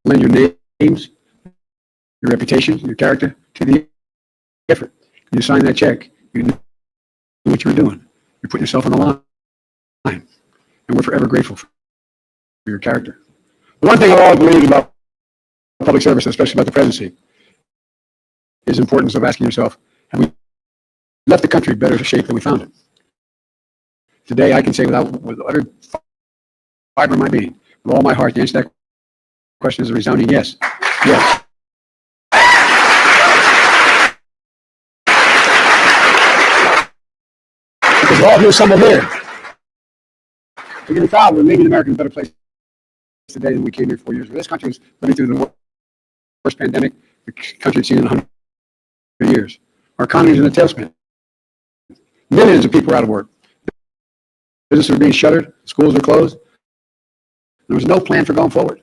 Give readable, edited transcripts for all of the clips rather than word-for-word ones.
lend your names, your reputation, your character to the effort. You sign that check, you knew what you were doing. You're putting yourself on the line. And we're forever grateful for your character. The one thing I always believe about public service, especially about the presidency, is the importance of asking yourself, have we left the country better shape than we found it? Today, I can say with utter fiber of my being, with all my heart, the answer to that question is a resounding yes. Yes. Because all of you assembled here, we're getting proud we're leaving America in a better place today than we came here 4 years ago. This country was living through the worst pandemic the country had seen in 100 years. Our economy is in a tailspin. Millions of people are out of work. Businesses are being shuttered. Schools are closed. There was no plan for going forward.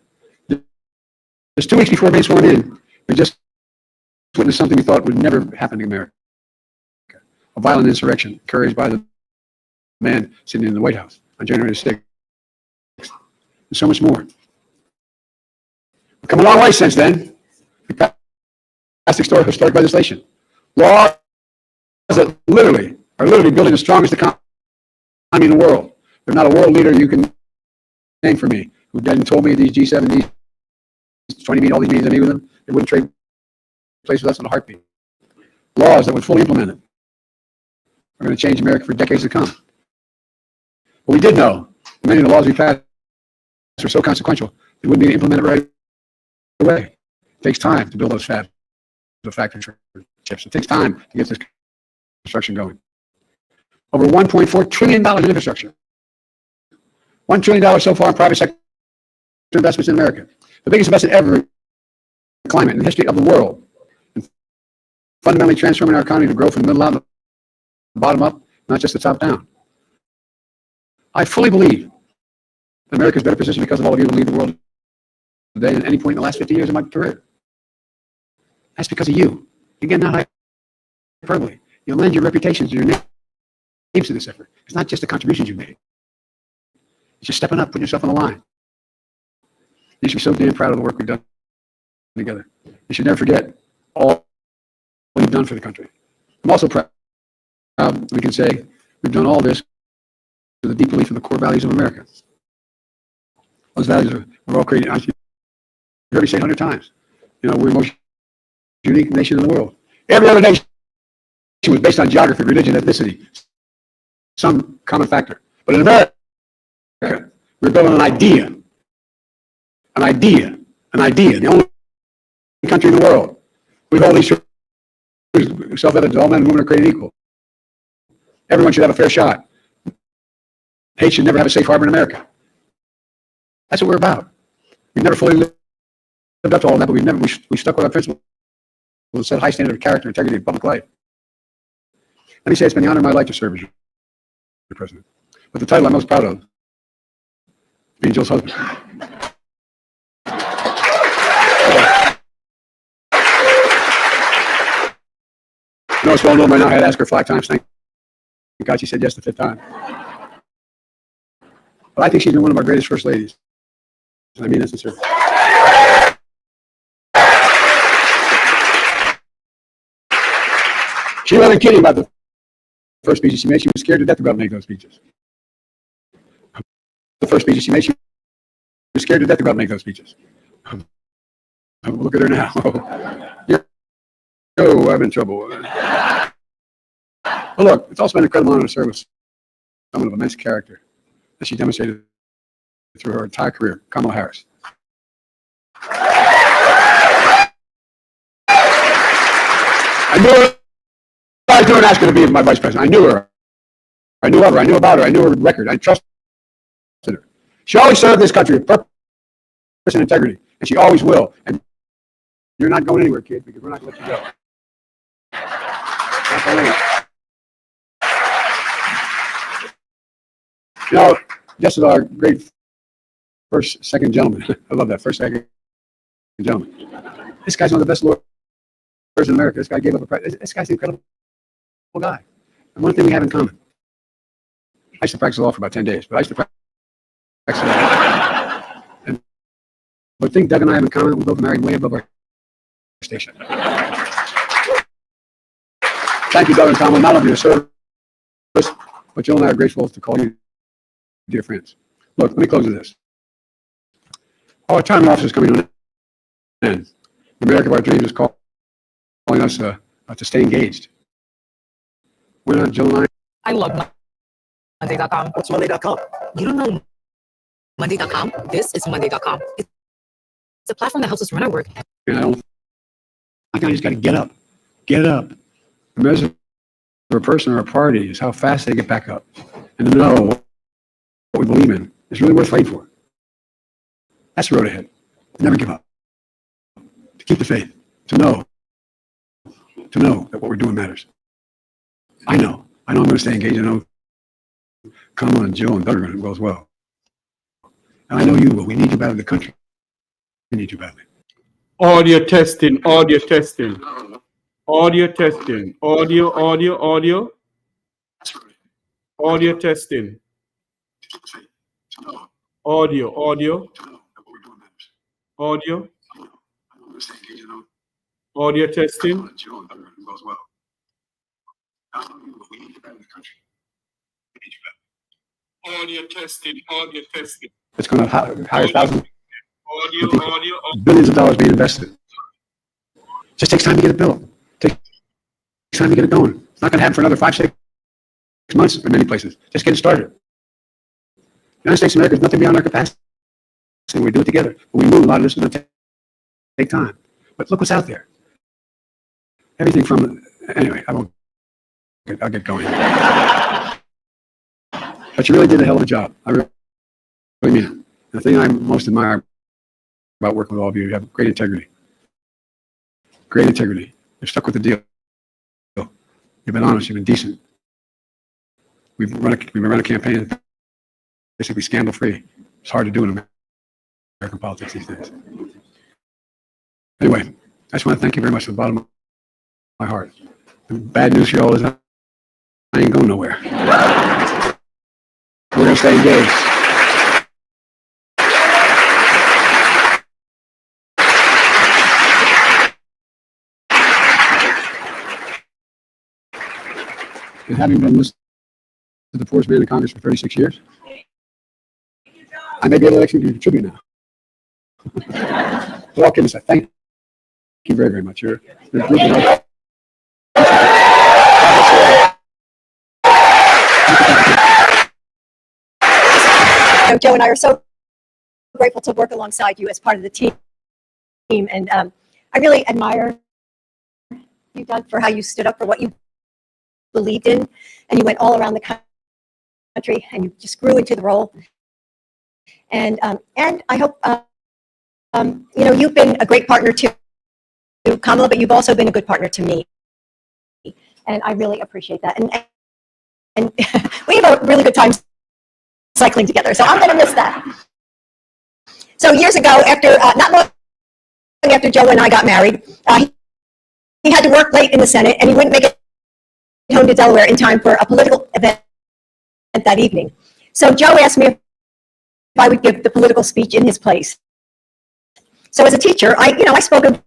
Just 2 weeks before being sworn in, we just witnessed something we thought would never happen in America. A violent insurrection encouraged by the man sitting in the White House on January 6th. And so much more. We've come a long way since then. We passed historic legislation. Laws that are literally building the strongest economy in the world. There's not a world leader you can name for me who hadn't told me these G7, these 20 meetings, all these meetings I meet with them, they wouldn't trade place with us in a heartbeat. Laws that were fully implemented are going to change America for decades to come. But we did know many of the laws we passed were so consequential, they wouldn't be implemented right away. It takes time to build those fabs, the factory chips. It takes time to get this construction going. Over $1.4 trillion in infrastructure. $1 trillion so far in private sector investments in America. The biggest investment ever in climate in the history of the world. And fundamentally transforming our economy to grow from the middle out and the bottom up, not just the top down. I fully believe that America is better positioned because of all of you who lead the world today than any point in the last 50 years of my career. That's because of you. Again, not hyperbole. You lend your reputations and your names to this effort. It's not just the contributions you made. It's just stepping up, putting yourself on the line. You should be so damn proud of the work we've done together. You should never forget all we've done for the country. I'm also proud we can say we've done all this with a deep belief in the core values of America. Those values are all created. You heard me say it 100 times. You know, we're the most unique nation in the world. Every other nation was based on geography, religion, ethnicity, some common factor. But in America, we're building an idea. An idea. The only country in the world. We hold these truths self-evident. All men and women are created equal. Everyone should have a fair shot. Hate should never have a safe harbor in America. That's what we're about. We've never fully lived up to all that, but we stuck with our principles. We'll set a high standard of character, integrity, and public life. Let me say it's been the honor of my life to serve as your president. But the title I'm most proud of is being Jill's husband. You know, it's well known by now. I had to ask her 5 times. Thank God she said yes the 5th time. But I think she's been one of our greatest first ladies. And I mean that sincerely. She wasn't kidding about the first speeches she made. She was scared to death about making those speeches. The first speeches she made, she was scared to death about making those speeches. Look at her now. Oh, I'm in trouble. Well, look, it's also been an incredible honor to serve with someone of immense character that she demonstrated through her entire career, Kamala Harris. I knew her. I was doing ask her to be my vice president. I knew her. I knew of her. I knew about her. I knew her record. I trusted her. She always served this country with purpose and integrity, and she always will. And you're not going anywhere, kid, because we're not going to let you go. You know, just as our great second gentleman. I love that, second gentleman. This guy's one of the best lawyers in America. This guy gave up a practice. This guy's an incredible guy. And one thing we have in common. I used to practice law for about 10 days, but I used to practice law. But think Doug and I have in common, we both married way above our station. Thank you, Doug and Kamala, not only your service, but Jill and I are grateful to call you dear friends. Look, let me close with this. Our time in office is coming to an end. The America of our dreams is calling us to stay engaged. We're not Jill and I love Monday.com. What's Monday.com? You don't know Monday.com? This is Monday.com. It's a platform that helps us run our work. And I think I just got to get up. Get up. The measure of a person or a party is how fast they get back up. And to know what we believe in is really worth fighting for. That's the road ahead. Never give up. To keep the faith. To know that what we're doing matters. I know I'm going to stay engaged. I know Kamala and Jill and Doug are going to go as well. And I know you will. We need you badly. The country. We need you badly. Audio testing. Audio testing. Audio testing. Audio. Audio testing. Audio. Audio testing. Audio testing. It's going to hire thousands. Audio. Billions of dollars being invested. It just takes time to get it built. Takes time to get it going. It's not going to happen for another 5-6 months in many places. Just getting started. The United States of America is nothing beyond our capacity. We do it together. When we move, a lot of this is going to take time. But look what's out there. Everything from, anyway, I'll get going. But you really did a hell of a job. I really mean it. The thing I most admire about working with all of you have great integrity. Great integrity. You're stuck with the deal. You've been honest. You've been decent. We've run a campaign that's basically scandal-free. It's hard to do in American politics these days. Anyway, I just want to thank you very much from the bottom of my heart. The bad news for you all is I ain't going nowhere. We're going to stay engaged. And having been listed as the poorest man in Congress for 36 years, I may be able to actually contribute now. But all kidding aside, thank you very, very much. You're a group of Joe and I are so grateful to work alongside you as part of the team. And I really admire you, Doug, for how you stood up for what you believed in, and you went all around the country and you just grew into the role. And I hope, you've been a great partner to Kamala, but you've also been a good partner to me. And I really appreciate that. And we have a really good time cycling together, so I'm going to miss that. So years ago, after not long after Joe and I got married, he had to work late in the Senate, and he wouldn't make it home to Delaware in time for a political event that evening. So Joe asked me if I would give the political speech in his place. So as a teacher, I spoke in front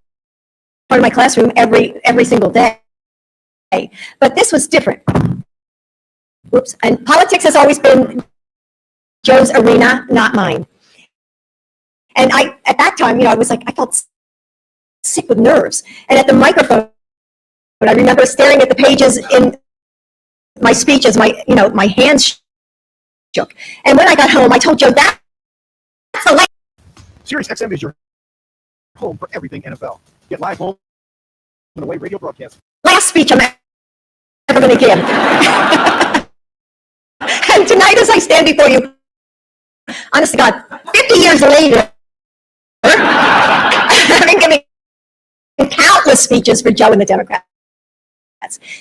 of my classroom every single day, but this was different. Whoops! And politics has always been Joe's arena, not mine. And at that time, I was like, I felt sick with nerves. And at the microphone, I remember staring at the pages in my speech as my hands shook. And when I got home, I told Joe that's the light. Sirius XM is your home for everything NFL. Get live home and away radio broadcast. Last speech I'm ever going to give. And tonight, as I stand before you, honest to God, 50 years later, having given countless speeches for Joe and the Democrats.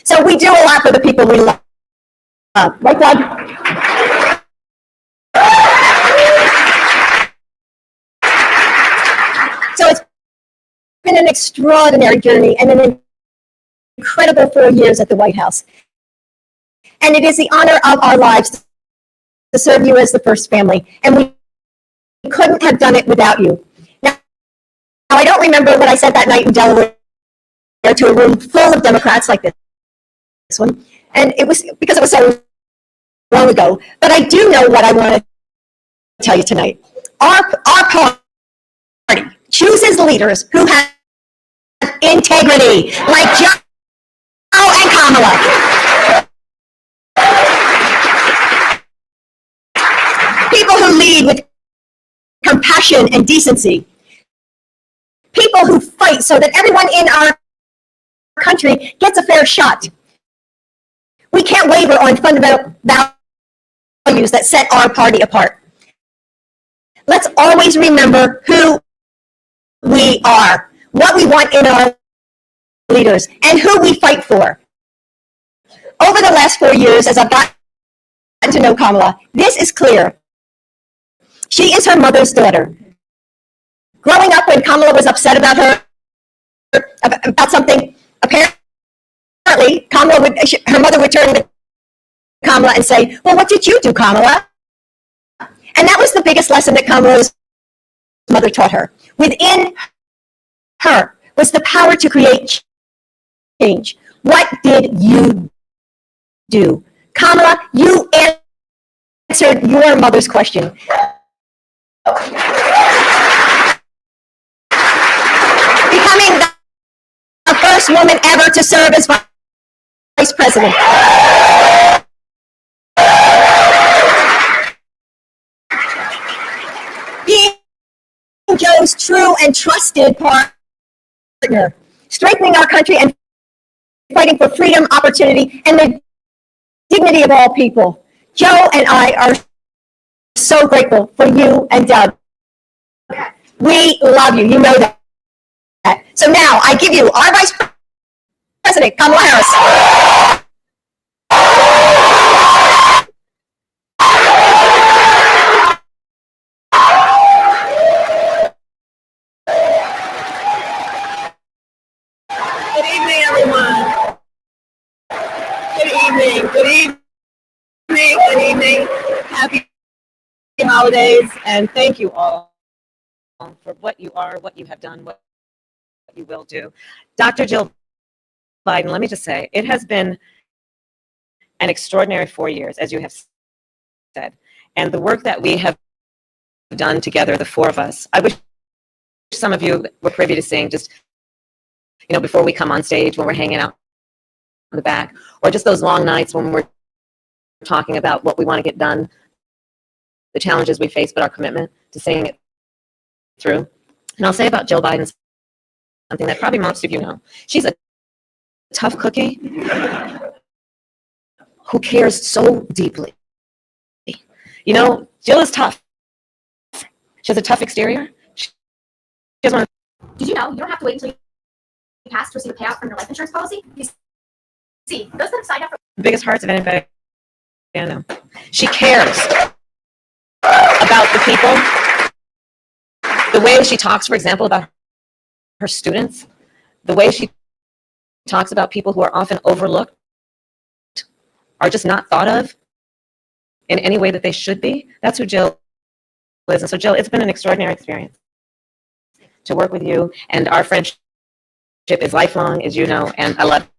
So we do a lot for the people we love. Right, Doug? So it's been an extraordinary journey and an incredible 4 years at the White House. And it is the honor of our lives to serve you as the first family. And we couldn't have done it without you. Now, remember what I said that night in Delaware to a room full of Democrats like this one. And it was because it was so long ago. But I do know what I want to tell you tonight. Our party chooses leaders who have integrity, like Joe and Kamala. People who lead with compassion and decency. People who fight so that everyone in our country gets a fair shot. We can't waver on fundamental values that set our party apart. Let's always remember who we are, what we want in our leaders, and who we fight for. Over the last 4 years, as I've gotten to know Kamala, this is clear. She is her mother's daughter. Growing up, when Kamala was upset about something, apparently Kamala her mother would turn to Kamala and say, "Well, what did you do, Kamala?" And that was the biggest lesson that Kamala's mother taught her. Within her was the power to create change. What did you do? Kamala, you answered your mother's question. Becoming the first woman ever to serve as vice president. Being Joe's true and trusted partner, strengthening our country and fighting for freedom, opportunity, and the dignity of all people. Joe and I are so grateful for you and Doug. We love you. You know that. So now I give you our Vice President, Kamala Harris. Good evening, everyone. Good evening. Good evening. Good evening. Happy holidays, and thank you all for what you are, what you have done, what you will do. Dr. Jill Biden, let me just say, it has been an extraordinary 4 years, as you have said, and the work that we have done together, the four of us. I wish some of you were privy to seeing just, before we come on stage, when we're hanging out in the back, or just those long nights when we're talking about what we want to get done, the challenges we face, but our commitment to seeing it through. And I'll say about Jill Biden something that probably most of you know. She's a tough cookie who cares so deeply. Jill is tough. She has a tough exterior. She has one. Did you know you don't have to wait until you pass to receive a payout from your life insurance policy? You see, those that have signed up for The biggest hearts of anybody I know. She cares about the people. The way she talks, for example, about her students, the way she talks about people who are often overlooked, are just not thought of in any way that they should be. That's who Jill is. And so, Jill, it's been an extraordinary experience to work with you, and our friendship is lifelong, as you know, and I love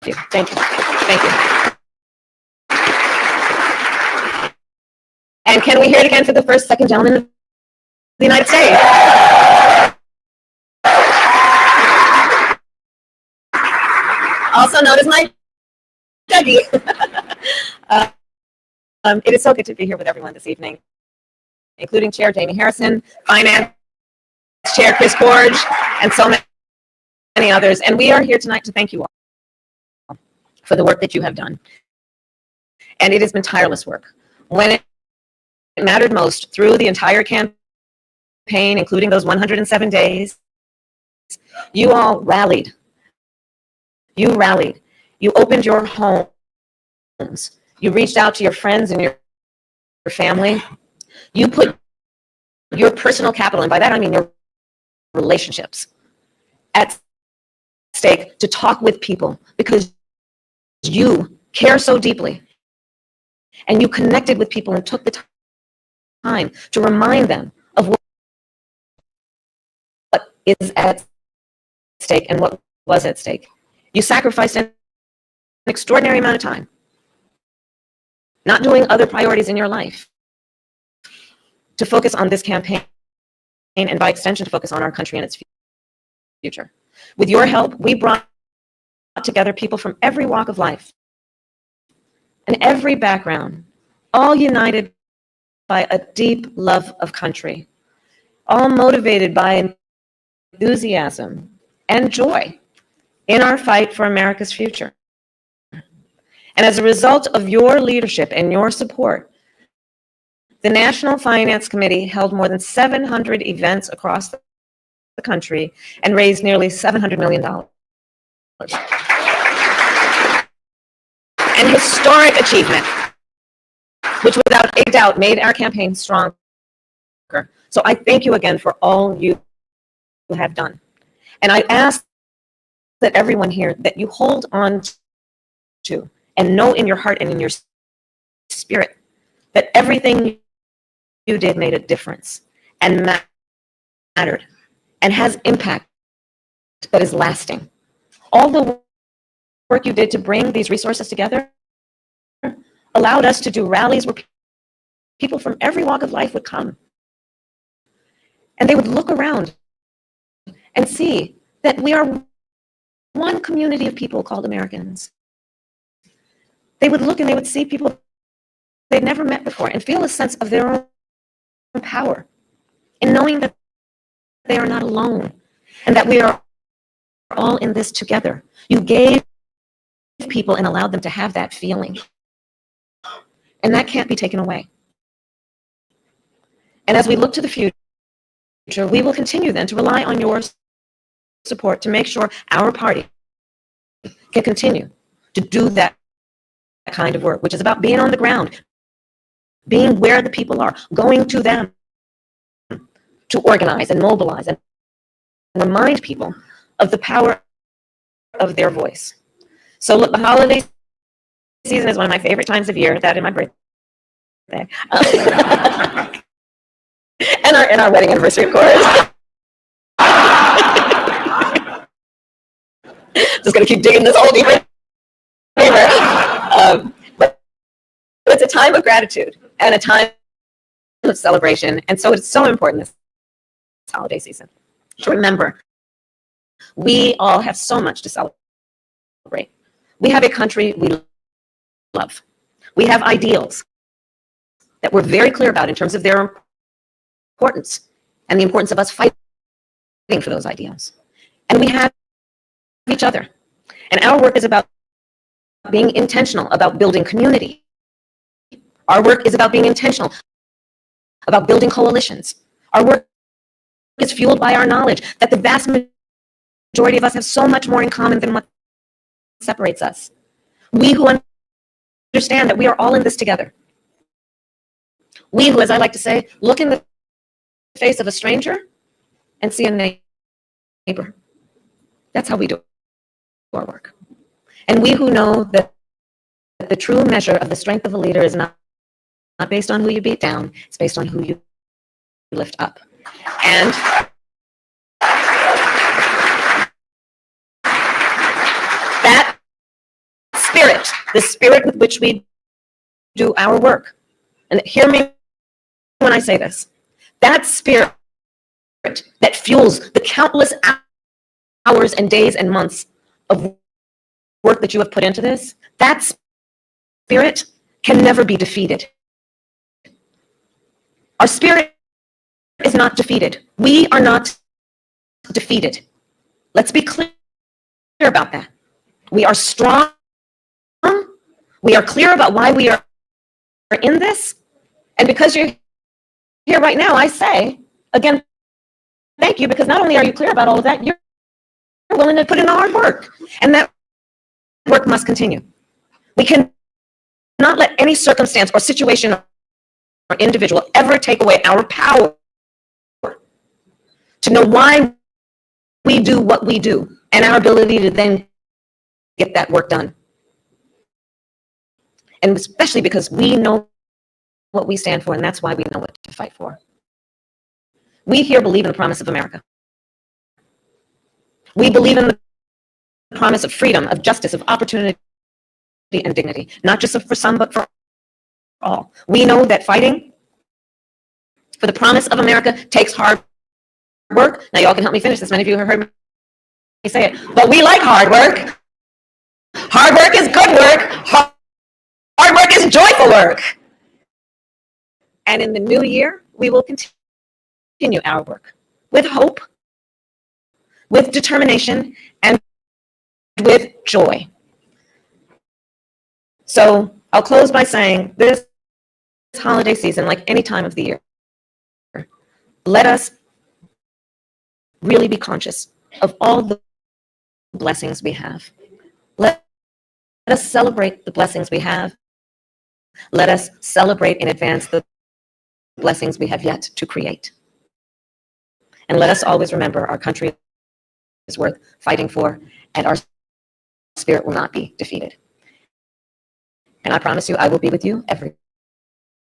you. Thank you. Thank you. And can we hear it again for the first, second gentleman of the United States? Also known as my Dougie. It is so good to be here with everyone this evening, including Chair Jamie Harrison, Finance Chair Chris Forge, and so many others. And we are here tonight to thank you all for the work that you have done. And it has been tireless work. When it mattered most through the entire campaign, including those 107 days, you all rallied. You rallied. You opened your homes. You reached out to your friends and your family. You put your personal capital, and by that I mean your relationships, at stake to talk with people because you care so deeply. And you connected with people and took the time to remind them of what is at stake and what was at stake. You sacrificed an extraordinary amount of time not doing other priorities in your life to focus on this campaign and by extension to focus on our country and its future. With your help, we brought together people from every walk of life and every background, all united by a deep love of country, all motivated by enthusiasm and joy in our fight for America's future. And as a result of your leadership and your support, the National Finance Committee held more than 700 events across the country and raised nearly $700 million. An historic achievement, which without a doubt made our campaign stronger. So I thank you again for all you have done. And I ask that everyone here, that you hold on to and know in your heart and in your spirit that everything you did made a difference and mattered and has impact that is lasting. All the work you did to bring these resources together allowed us to do rallies where people from every walk of life would come. And they would look around and see that we are one community of people called Americans. They would look and they would see people they'd never met before and feel a sense of their own power in knowing that they are not alone and that we are all in this together. You gave people and allowed them to have that feeling. And that can't be taken away. And as we look to the future, we will continue then to rely on your support to make sure our party can continue to do that kind of work, which is about being on the ground, being where the people are, going to them to organize and mobilize and remind people of the power of their voice. So look, the holiday season is one of my favorite times of year, that and my birthday. and our wedding anniversary, of course. Just gonna keep digging this hole deeper. But it's a time of gratitude and a time of celebration. And so it's so important this holiday season to remember we all have so much to celebrate. We have a country we love. We have ideals that we're very clear about in terms of their importance and the importance of us fighting for those ideals. And we have each other. And our work is about being intentional about building community. Our work is about being intentional about building coalitions. Our work is fueled by our knowledge that the vast majority of us have so much more in common than what separates us. We who understand that we are all in this together. We who, as I like to say, look in the face of a stranger and see a neighbor. That's how we do our work. And we who know that the true measure of the strength of a leader is not based on who you beat down, it's based on who you lift up. And that spirit, the spirit with which we do our work, and hear me when I say this, that spirit that fuels the countless hours and days and months of work that you have put into this, that spirit can never be defeated. Our spirit is not defeated. We are not defeated. Let's be clear about that. We are strong. We are clear about why we are in this. And because you're here right now, I say, again, thank you, because not only are you clear about all of that, you're willing to put in the hard work. And that work must continue. We cannot let any circumstance or situation or individual ever take away our power to know why we do what we do and our ability to then get that work done. And especially because we know what we stand for, and that's why we know what to fight for. We here believe in the promise of America. We believe in the promise of freedom, of justice, of opportunity, and dignity, not just for some, but for all. We know that fighting for the promise of America takes hard work. Now, y'all can help me finish this. Many of you have heard me say it, but we like hard work. Hard work is good work. Hard work is joyful work. And in the new year, we will continue our work with hope, with determination, and with joy. So I'll close by saying this holiday season, like any time of the year, let us really be conscious of all the blessings we have. Let us celebrate the blessings we have. Let us celebrate in advance the blessings we have yet to create. And let us always remember our country is worth fighting for, and our spirit will not be defeated. And I promise you, I will be with you every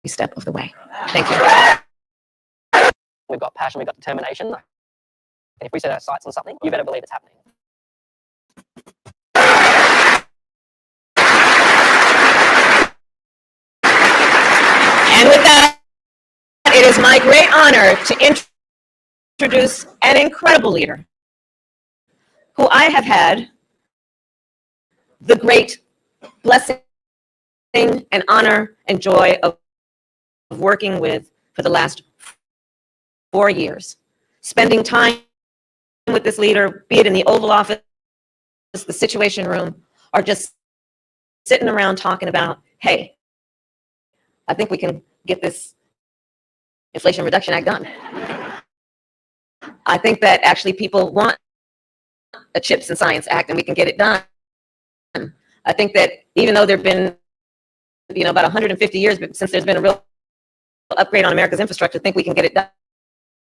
step of the way. Thank you. We've got passion, we've got determination. And if we set our sights on something, you better believe it's happening. And with that, it is my great honor to introduce an incredible leader who I have had the great blessing and honor and joy of working with for the last 4 years, spending time with this leader, be it in the Oval Office, the Situation Room, or just sitting around talking about, hey, I think we can get this Inflation Reduction Act done. I think that actually people want a CHIPS and Science Act, and we can get it done. I think that even though there have been, about 150 years since there's been a real upgrade on America's infrastructure, I think we can get it done.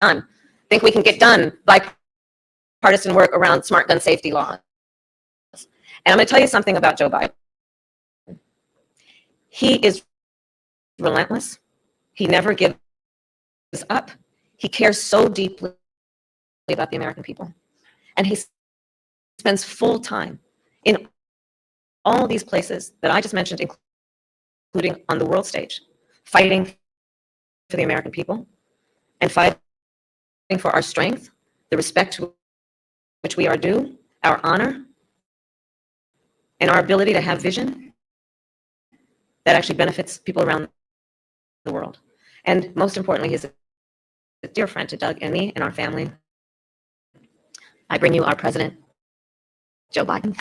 I think we can get done bipartisan work around smart gun safety laws. And I'm going to tell you something about Joe Biden. He is relentless. He never gives up. He cares so deeply about the American people. And he spends full time in all these places that I just mentioned, including on the world stage, fighting for the American people and fighting for our strength, the respect to which we are due, our honor, and our ability to have vision that actually benefits people around the world. And most importantly, he's a dear friend to Doug and me and our family. I bring you our president, Joe Biden.